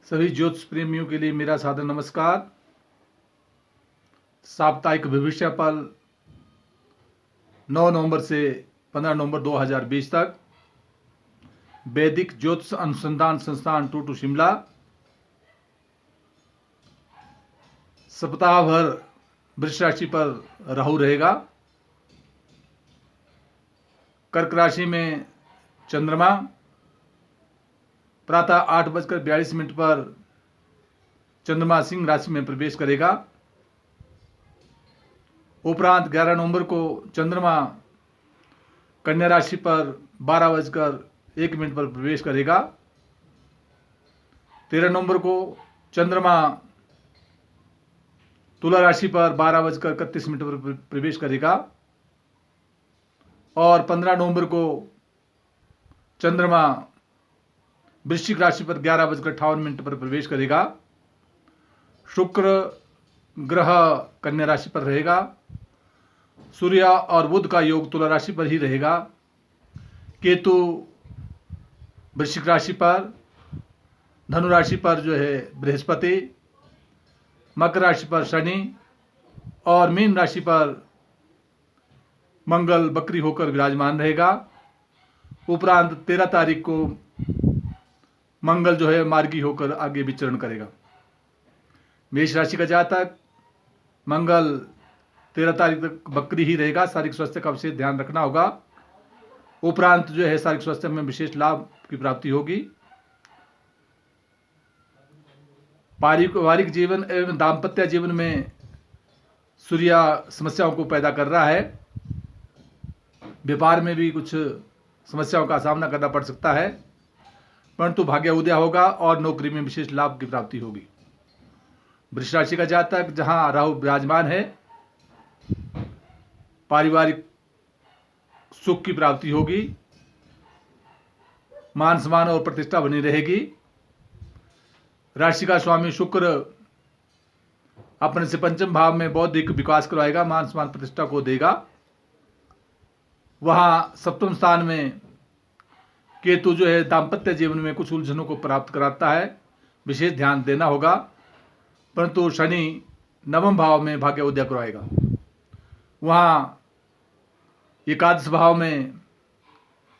सभी ज्योतिष प्रेमियों के लिए मेरा सादर नमस्कार। साप्ताहिक भविष्य फल 9 नवंबर से 15 नवंबर 2020 तक वैदिक ज्योतिष अनुसंधान संस्थान टूटू शिमला सप्ताह भर वृष राशि पर राहु रहेगा। कर्क राशि में चंद्रमा प्रातः 8:42 पर चंद्रमा सिंह राशि में प्रवेश करेगा। उपरांत 11 नवंबर को चंद्रमा कन्या राशि पर 12:01 पर प्रवेश करेगा। 13 नवंबर को चंद्रमा तुला राशि पर 12:31 पर प्रवेश करेगा और 15 नवंबर को चंद्रमा वृश्चिक राशि पर 11:58 पर प्रवेश करेगा। शुक्र ग्रह कन्या राशि पर रहेगा। सूर्य और बुध का योग तुला राशि पर ही रहेगा। केतु वृश्चिक राशि पर, धनु राशि पर जो है बृहस्पति, मकर राशि पर शनि और मीन राशि पर मंगल बकरी होकर विराजमान रहेगा। उपरांत 13 तारीख को मंगल जो है मार्गी होकर आगे विचरण करेगा। मेष राशि का जातक मंगल 13 तारीख तक बकरी ही रहेगा। शारीरिक स्वास्थ्य का विशेष ध्यान रखना होगा। उपरांत जो है शारीरिक स्वास्थ्य में विशेष लाभ की प्राप्ति होगी। पारिवारिक जीवन एवं दाम्पत्य जीवन में सूर्य समस्याओं को पैदा कर रहा है। व्यापार में भी कुछ समस्याओं का सामना करना पड़ सकता है, परंतु भाग्य उदय होगा और नौकरी में विशेष लाभ की प्राप्ति होगी। वृष राशि का जातक जहां राहु विराजमान है, पारिवारिक सुख की प्राप्ति होगी। मान सम्मान और प्रतिष्ठा बनी रहेगी। राशि का स्वामी शुक्र अपने से पंचम भाव में बौद्धिक विकास करवाएगा, मान सम्मान प्रतिष्ठा को देगा। वहां सप्तम स्थान में केतु जो है दाम्पत्य जीवन में कुछ उलझनों को प्राप्त कराता है, विशेष ध्यान देना होगा। परंतु शनि नवम भाव में भाग्य उदय करवाएगा। वहां एकादश भाव में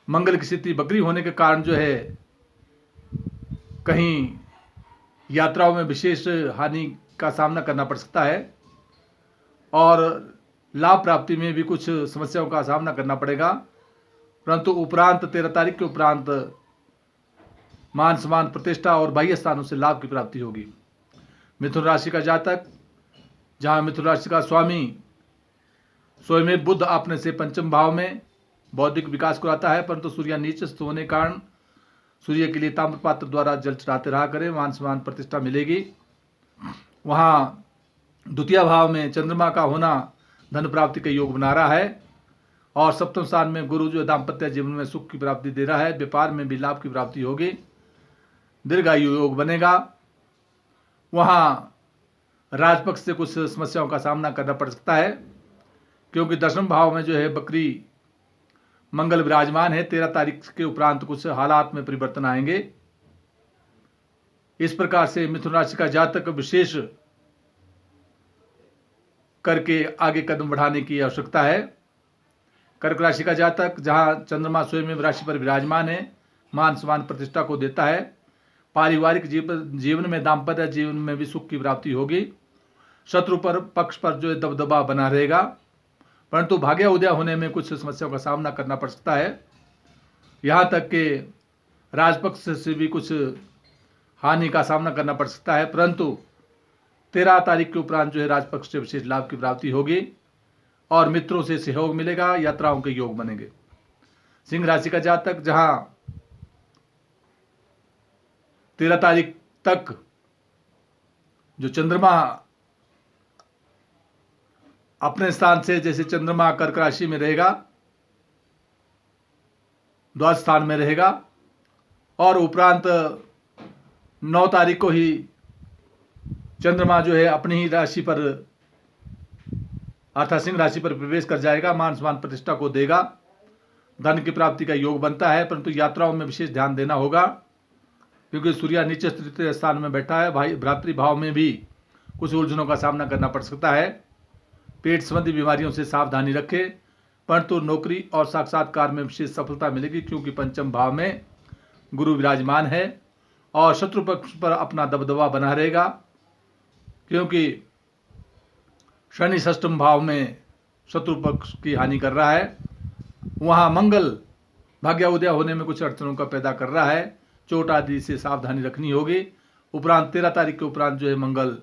मंगल की स्थिति बकरी होने के कारण जो है कहीं यात्राओं में विशेष हानि का सामना करना पड़ सकता है और लाभ प्राप्ति में भी कुछ समस्याओं का सामना करना पड़ेगा। परंतु उपरांत 13 तारीख के उपरांत मान सम्मान प्रतिष्ठा और बाह्य स्थानों से लाभ की प्राप्ति होगी। मिथुन राशि का जातक जहां मिथुन राशि का स्वामी स्वयं बुध अपने से पंचम भाव में बौद्धिक विकास कराता है, परंतु सूर्य नीचस्थ होने के कारण सूर्य के लिए ताम्र पात्र द्वारा जल चढ़ाते रहा करें, मान सम्मान प्रतिष्ठा मिलेगी। वहां द्वितीय भाव में चंद्रमा का होना धन प्राप्ति का योग बना रहा है और सप्तम स्थान में गुरु जो दाम्पत्य जीवन में सुख की प्राप्ति दे रहा है। व्यापार में भी लाभ की प्राप्ति होगी। दीर्घायु योग बनेगा। वहां राजपक्ष से कुछ समस्याओं का सामना करना पड़ सकता है, क्योंकि दशम भाव में जो है बकरी मंगल विराजमान है। 13 तारीख के उपरांत कुछ हालात में परिवर्तन आएंगे। इस प्रकार से मिथुन राशि का जातक विशेष करके आगे कदम बढ़ाने की आवश्यकता है। कर्क राशि का जातक जहां चंद्रमा स्वयं राशि पर विराजमान है, मान सम्मान प्रतिष्ठा को देता है। पारिवारिक जीवन में दाम्पत्य जीवन में भी सुख की प्राप्ति होगी। शत्रु पर पक्ष पर जो दबदबा बना रहेगा, परंतु भाग्य उदय होने में कुछ समस्याओं का सामना करना पड़ सकता है। यहां तक कि राजपक्ष से भी कुछ हानि का सामना करना पड़ सकता है, परंतु 13 तारीख के उपरांत जो है राजपक्ष से विशेष लाभ की प्राप्ति होगी और मित्रों से सहयोग मिलेगा। यात्राओं के योग बनेंगे। सिंह राशि का जातक जहां 13 तारीख तक जो चंद्रमा अपने स्थान से, जैसे चंद्रमा कर्क राशि में रहेगा, द्वादश स्थान में रहेगा और उपरांत 9 तारीख को ही चंद्रमा जो है अपनी ही राशि पर अर्थात सिंह राशि पर प्रवेश कर जाएगा, मान सम्मान प्रतिष्ठा को देगा। धन की प्राप्ति का योग बनता है, परंतु यात्राओं में विशेष ध्यान देना होगा। क्योंकि सूर्य नीचे तृतीय स्थान में बैठा है। भाई भ्रातृभाव में भी कुछ उलझनों का सामना करना पड़ सकता है। पेट संबंधी बीमारियों से सावधानी रखें, परंतु नौकरी और साक्षात्कार में विशेष सफलता मिलेगी, क्योंकि पंचम भाव में गुरु विराजमान है और शत्रु पक्ष पर अपना दबदबा बना रहेगा, क्योंकि शनि षष्ठम भाव में शत्रु पक्ष की हानि कर रहा है। वहाँ मंगल भाग्योदय होने में कुछ अड़चनों का पैदा कर रहा है। चोट आदि से सावधानी रखनी होगी। उपरांत 13 तारीख के उपरांत जो है मंगल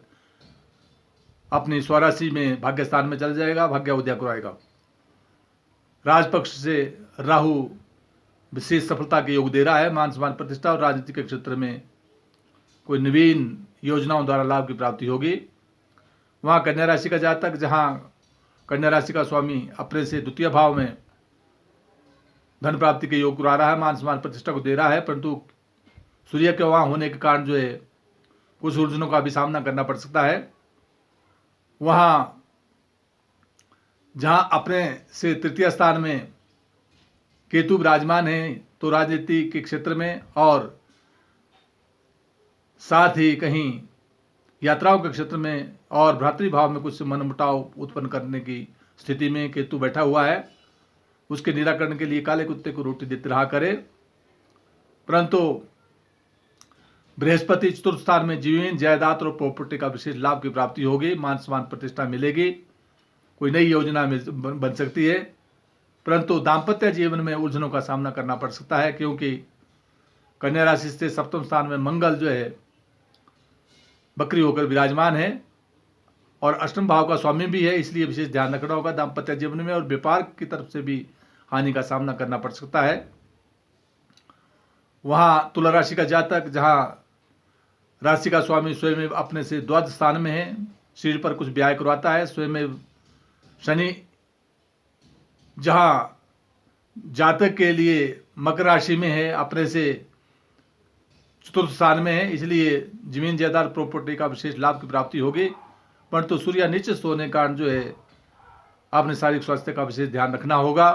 अपनी स्वराशि में भाग्य स्थान में चल जाएगा, भाग्योदय कराएगा। राजपक्ष से राहु विशेष सफलता के योग दे रहा है। मान सम्मान प्रतिष्ठा और राजनीति के क्षेत्र में कोई नवीन योजनाओं द्वारा लाभ की प्राप्ति होगी। वहाँ कन्या राशि का जातक, जहाँ कन्या राशि का स्वामी अपने से द्वितीय भाव में धन प्राप्ति के योग करा रहा है, मान सम्मान प्रतिष्ठा को दे रहा है, परंतु सूर्य के वहाँ होने के कारण जो है कुछ उलझनों का भी सामना करना पड़ सकता है। वहाँ जहाँ अपने से तृतीय स्थान में केतु विराजमान है, तो राजनीति के क्षेत्र में और साथ ही कहीं यात्राओं के क्षेत्र में और भ्रातृभाव में कुछ मनमुटाव उत्पन्न करने की स्थिति में केतु बैठा हुआ है। उसके निराकरण के लिए काले कुत्ते को रोटी देते रहा करे। परंतु बृहस्पति चतुर्थ स्थान में जीवन जायदाद और प्रॉपर्टी का विशेष लाभ की प्राप्ति होगी। मान सम्मान प्रतिष्ठा मिलेगी। कोई नई योजना बन सकती है, परंतु दाम्पत्य जीवन में उलझनों का सामना करना पड़ सकता है, क्योंकि कन्या राशि से सप्तम स्थान में मंगल जो है बकरी होकर विराजमान है और अष्टम भाव का स्वामी भी है, इसलिए विशेष ध्यान रखना होगा दाम्पत्य जीवन में। और व्यापार की तरफ से भी हानि का सामना करना पड़ सकता है। वहाँ तुला राशि का जातक, जहाँ राशि का स्वामी स्वयं अपने से द्वादश स्थान में है, शरीर पर कुछ व्यय करवाता है। स्वयं शनि जहाँ जातक के लिए मकर राशि में है, अपने से चतुर्थ स्थान में है, इसलिए जमीन जायदाद प्रॉपर्टी का विशेष लाभ की प्राप्ति होगी। परंतु सूर्य नीचे होने के कारण जो है अपने शारीरिक स्वास्थ्य का विशेष ध्यान रखना होगा।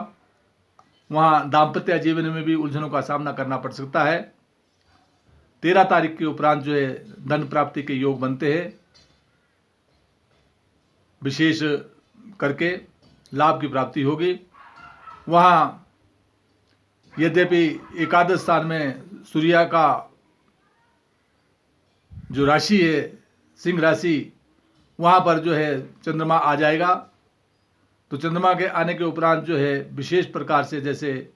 वहाँ दाम्पत्य जीवन में भी उलझनों का सामना करना पड़ सकता है। 13 तारीख के उपरांत जो है धन प्राप्ति के योग बनते हैं, विशेष करके लाभ की प्राप्ति होगी। वहाँ यद्यपि एकादश स्थान में सूर्य का जो राशि है सिंह राशि, वहाँ पर जो है चंद्रमा आ जाएगा, तो चंद्रमा के आने के उपरांत जो है विशेष प्रकार से, जैसे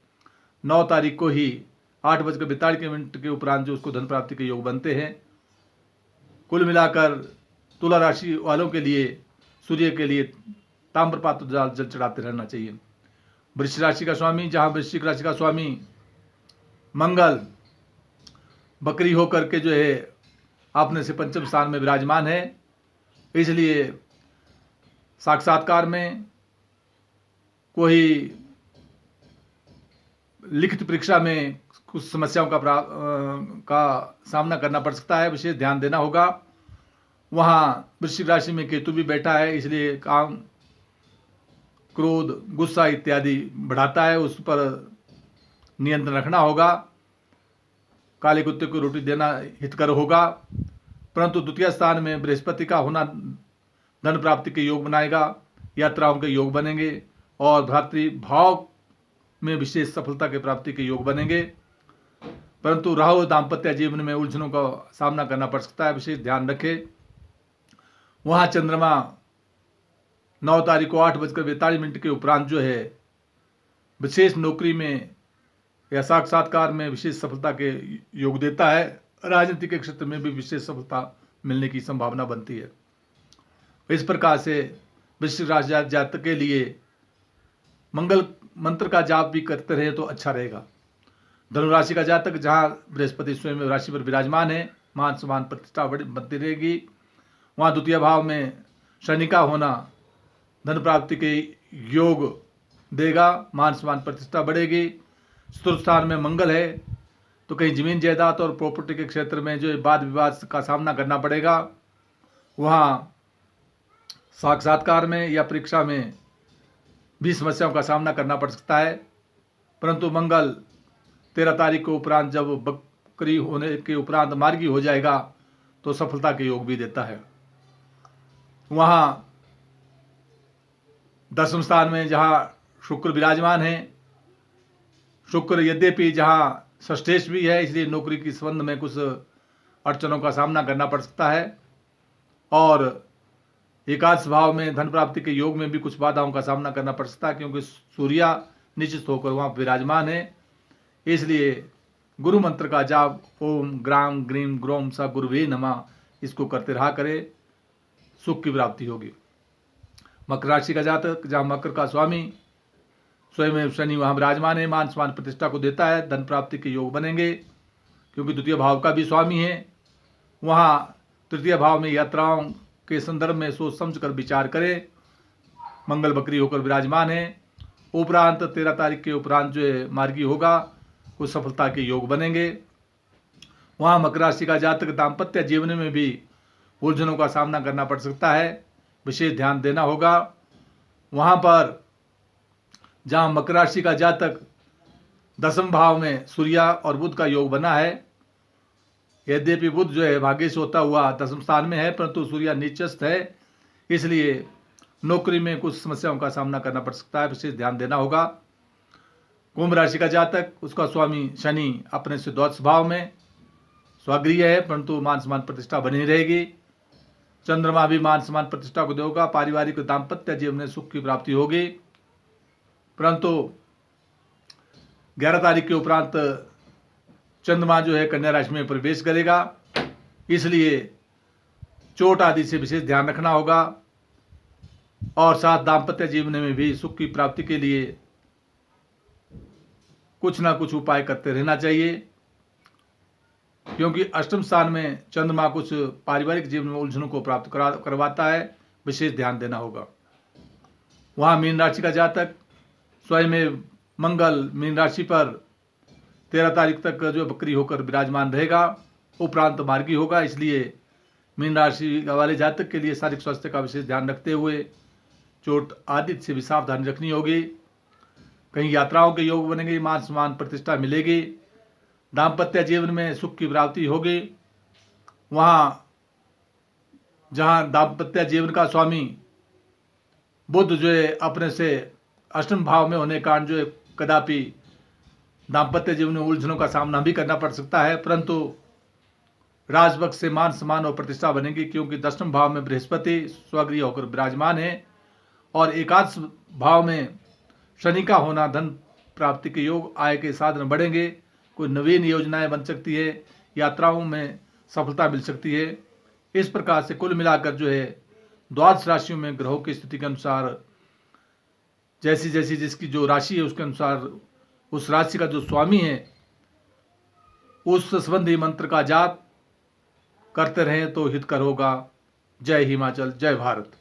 9 तारीख को ही 8:42 के उपरांत जो उसको धन प्राप्ति के योग बनते हैं। कुल मिलाकर तुला राशि वालों के लिए सूर्य के लिए ताम्रपात्र जल चढ़ाते रहना चाहिए। वृश्चिक राशि का स्वामी, जहाँ वृश्चिक राशि का स्वामी मंगल बकरी होकर के जो है अपने से पंचम स्थान में विराजमान है, इसलिए साक्षात्कार में कोई लिखित परीक्षा में कुछ समस्याओं का सामना करना पड़ सकता है, विशेष ध्यान देना होगा। वहाँ वृश्चिक राशि में केतु भी बैठा है, इसलिए काम, क्रोध, गुस्सा इत्यादि बढ़ाता है, उस पर नियंत्रण रखना होगा। काले कुत्ते को रोटी देना हितकर होगा। परंतु द्वितीय स्थान में बृहस्पति का होना धन प्राप्ति के योग बनाएगा, यात्राओं के योग बनेंगे और भ्रातृभाव में विशेष सफलता के प्राप्ति के योग बनेंगे। परंतु राहु दाम्पत्य जीवन में उलझनों का सामना करना पड़ सकता है, विशेष ध्यान रखें। वहाँ चंद्रमा 9 तारीख को 8:42 के उपरांत जो है विशेष नौकरी में या साक्षात्कार में विशेष सफलता के योग देता है। राजनीति के क्षेत्र में भी विशेष सफलता मिलने की संभावना बनती है। इस प्रकार से वृश्चिक राशि जातक के लिए मंगल मंत्र का जाप भी करते रहे तो अच्छा रहेगा। धनु राशि का जातक, जहाँ बृहस्पति स्वयं राशि पर विराजमान है, मान सम्मान प्रतिष्ठा बनती रहेगी। वहाँ द्वितीय भाव में शनि का होना धन प्राप्ति के योग देगा, मान सम्मान प्रतिष्ठा बढ़ेगी। चतुर्थ स्थान में मंगल है, तो कहीं जमीन जायदाद और प्रॉपर्टी के क्षेत्र में जो वाद विवाद का सामना करना पड़ेगा। वहाँ साक्षात्कार में या परीक्षा में भी समस्याओं का सामना करना पड़ सकता है। परंतु मंगल 13 तारीख को उपरांत जब बकरी होने के उपरांत मार्गी हो जाएगा तो सफलता के योग भी देता है। वहाँ दसम स्थान में जहाँ शुक्र विराजमान है, शुक्र यद्यपि जहाँ षष्ठेश भी है, इसलिए नौकरी के संबंध में कुछ अड़चनों का सामना करना पड़ सकता है और एकादश भाव में धन प्राप्ति के योग में भी कुछ बाधाओं का सामना करना पड़ सकता है, क्योंकि सूर्य निश्चित होकर वहाँ विराजमान है। इसलिए गुरु मंत्र का जाप ओम ग्राम ग्रीम ग्रोम सा गुरुवे नमः इसको करते रहा करे, सुख की प्राप्ति होगी। मकर राशि का जातक, जहाँ मकर का स्वामी स्वयं शनि वहाँ विराजमान है, मान सम्मान प्रतिष्ठा को देता है, धन प्राप्ति के योग बनेंगे क्योंकि द्वितीय भाव का भी स्वामी है। वहाँ तृतीय भाव में यात्राओं के संदर्भ में सोच समझ कर विचार करें, मंगल बकरी होकर विराजमान है। उपरांत 13 तारीख के उपरांत जो है मार्गी होगा, कुछ सफलता के योग बनेंगे। वहाँ मकर राशि का जातक दाम्पत्य जीवन में भी उलझनों का सामना करना पड़ सकता है, विशेष ध्यान देना होगा। वहाँ पर जहाँ मकर राशि का जातक दसम भाव में सूर्य और बुध का योग बना है, यद्यपि बुध जो है भाग्य से होता हुआ दसम स्थान में है, परंतु सूर्य नीचस्थ है, इसलिए नौकरी में कुछ समस्याओं का सामना करना पड़ सकता है, विशेष ध्यान देना होगा। कुंभ राशि का जातक, उसका स्वामी शनि अपने से द्वादश भाव में स्वगृह है, परंतु मान सम्मान प्रतिष्ठा बनी रहेगी। चंद्रमा भी मान सम्मान प्रतिष्ठा को देगा, पारिवारिक दाम्पत्य जीवन में सुख की प्राप्ति होगी। परंतु 11 तारीख के उपरांत चंद्रमा जो है कन्या राशि में प्रवेश करेगा, इसलिए चोट आदि से विशेष ध्यान रखना होगा और साथ दाम्पत्य जीवन में भी सुख की प्राप्ति के लिए कुछ ना कुछ उपाय करते रहना चाहिए, क्योंकि अष्टम स्थान में चंद्रमा कुछ पारिवारिक जीवन में उलझनों को प्राप्त करवाता है, विशेष ध्यान देना होगा। वहाँ मीन राशि का जातक स्वयं में मंगल मीन राशि पर 13 तारीख तक जो बकरी होकर विराजमान रहेगा, उपरांत मार्गी होगा, इसलिए मीन राशि वाले जातक के लिए शारीरिक स्वास्थ्य का विशेष ध्यान रखते हुए चोट आदि से भी सावधानी रखनी होगी। कहीं यात्राओं के योग बनेंगे, मान सम्मान प्रतिष्ठा मिलेगी, दाम्पत्य जीवन में सुख की प्राप्ति होगी। वहाँ जहाँ दाम्पत्य जीवन का स्वामी बुध जो है अपने से अष्टम भाव में होने के कारण जो है कदापि दाम्पत्य जीवन में उलझनों का सामना भी करना पड़ सकता है, परंतु राजपक्ष से मान सम्मान और प्रतिष्ठा बनेगी, क्योंकि दसम भाव में बृहस्पति स्वगृह होकर विराजमान है और एकादश भाव में शनि का होना धन प्राप्ति के योग, आय के साधन बढ़ेंगे, कोई नवीन योजनाएं बन सकती है, यात्राओं में सफलता मिल सकती है। इस प्रकार से कुल मिलाकर जो है द्वादश राशियों में ग्रहों की स्थिति के अनुसार जैसी जैसी जिसकी जो राशि है उसके अनुसार उस राशि का जो स्वामी है उस संबंधी मंत्र का जाप करते रहें तो हितकर होगा। जय हिमाचल, जय भारत।